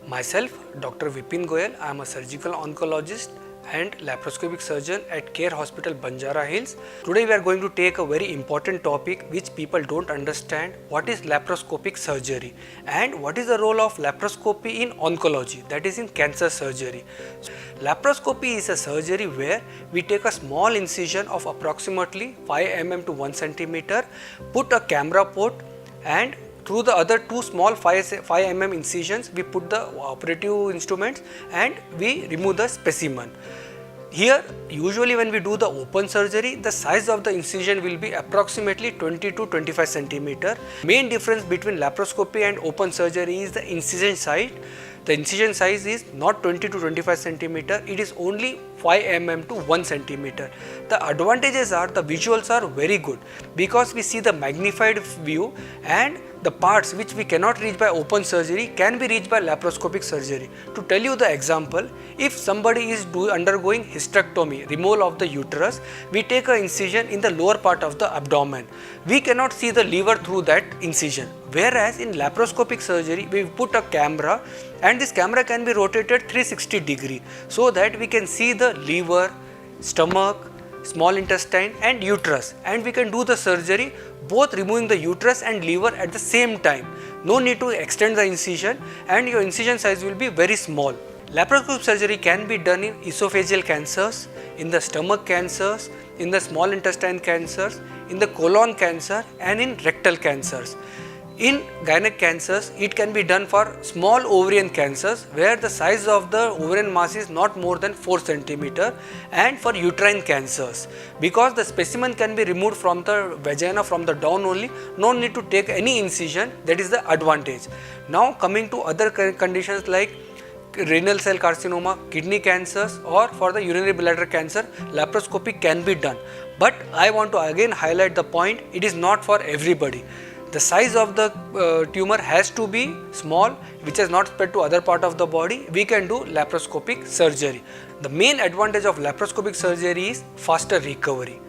Myself, Dr. Vipin Goyal. I am a surgical oncologist and laparoscopic surgeon at Care Hospital, Banjara Hills. Today we are going to take a very important topic which people don't understand. What is laparoscopic surgery and what is the role of laparoscopy in oncology, that is in cancer surgery. Laparoscopy is a surgery where we take a small incision of approximately 5 mm to 1 cm, put a camera port, and through the other two small 5 mm incisions, we put the operative instruments and we remove the specimen. Here, usually when we do the open surgery, the size of the incision will be approximately 20 to 25 cm. Main difference between laparoscopy and open surgery is the incision size. The incision size is not 20 to 25 cm, it is only 5 mm to 1 cm. The advantages are the visuals are very good because we see the magnified view, and the parts which we cannot reach by open surgery can be reached by laparoscopic surgery. To tell you the example, if somebody is undergoing hysterectomy, removal of the uterus, we take an incision in the lower part of the abdomen. We cannot see the liver through that incision. Whereas in laparoscopic surgery, we put a camera and this camera can be rotated 360 degree so that we can see the liver, stomach, small intestine and uterus, and we can do the surgery both removing the uterus and liver at the same time. No need to extend the incision and your incision size will be very small. Laparoscopic surgery can be done in esophageal cancers, in the stomach cancers, in the small intestine cancers, in the colon cancer and in rectal cancers. In gynec cancers, it can be done for small ovarian cancers where the size of the ovarian mass is not more than 4 cm, and for uterine cancers because the specimen can be removed from the vagina from the down only, no need to take any incision. That is the advantage. Now coming to other conditions like renal cell carcinoma, kidney cancers or for the urinary bladder cancer, laparoscopy can be done. But I want to again highlight the point, it is not for everybody. The size of the tumor has to be small, which has not spread to other part of the body. We can do laparoscopic surgery. The main advantage of laparoscopic surgery is faster recovery.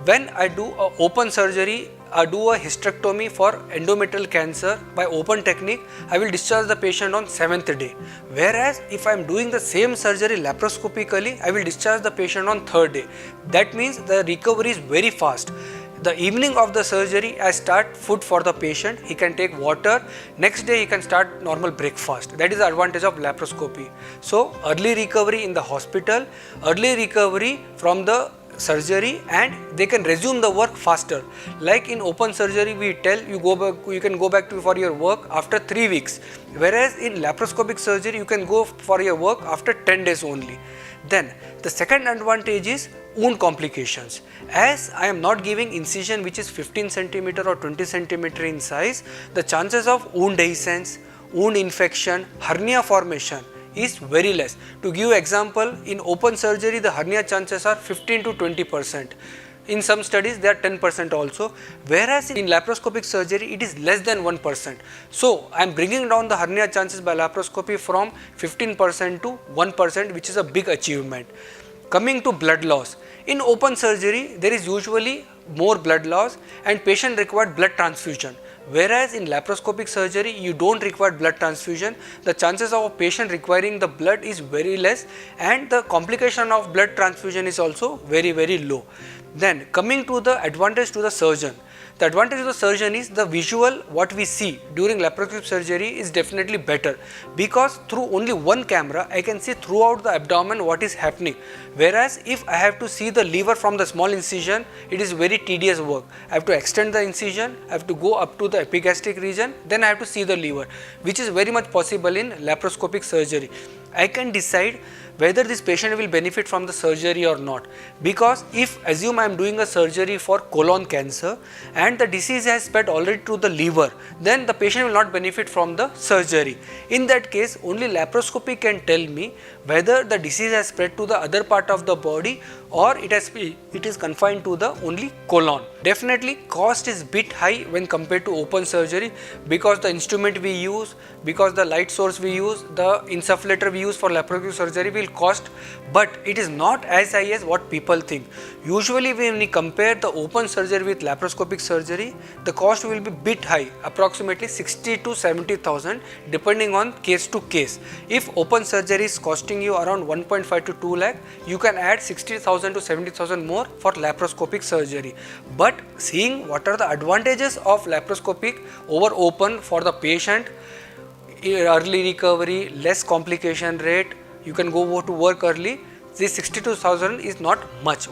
When I do a open surgery, I do a hysterectomy for endometrial cancer by open technique, I will discharge the patient on 7th day. Whereas if I am doing the same surgery laparoscopically, I will discharge the patient on 3rd day. That means the recovery is very fast. The evening of the surgery, I start food for the patient, he can take water, next day he can start normal breakfast. That is the advantage of laparoscopy. So, early recovery in the hospital, early recovery from the surgery, and they can resume the work faster. Like in open surgery, we tell you you can go back for your work after 3 weeks. Whereas in laparoscopic surgery, you can go for your work after 10 days only. Then the second advantage is wound complications. As I am not giving incision which is 15 cm or 20 cm in size, the chances of wound dehiscence, wound infection, hernia formation is very less. To give example, in open surgery the hernia chances are 15 to 20%. In some studies they are 10% also, whereas in laparoscopic surgery it is less than 1%. So I am bringing down the hernia chances by laparoscopy from 15% to 1%, which is a big achievement. Coming to blood loss, in open surgery there is usually more blood loss and patient required blood transfusion. Whereas in laparoscopic surgery, you don't require blood transfusion. The chances of a patient requiring the blood is very less and the complication of blood transfusion is also very low. Then coming to the advantage to the surgeon. The advantage of the surgeon is the visual what we see during laparoscopic surgery is definitely better because through only one camera I can see throughout the abdomen what is happening. Whereas if I have to see the liver from the small incision, it is very tedious work. I have to extend the incision, I have to go up to the epigastric region, then I have to see the liver, which is very much possible in laparoscopic surgery. I can decide whether this patient will benefit from the surgery or not, because if assume I am doing a surgery for colon cancer and the disease has spread already to the liver, then the patient will not benefit from the surgery. In that case, only laparoscopy can tell me whether the disease has spread to the other part of the body or it is confined to the only colon. Definitely cost is bit high when compared to open surgery because the instrument we use, because the light source we use, the insufflator we use for laparoscopic surgery will will cost, but it is not as high as what people think. Usually when we compare the open surgery with laparoscopic surgery, the cost will be bit high, approximately 60 to 70,000 depending on case to case. If open surgery is costing you around 1.5 to 2 lakh, you can add 60,000 to 70,000 more for laparoscopic surgery. But seeing what are the advantages of laparoscopic over open for the patient, early recovery, less complication rate, you can go to work early, this 62,000 is not much.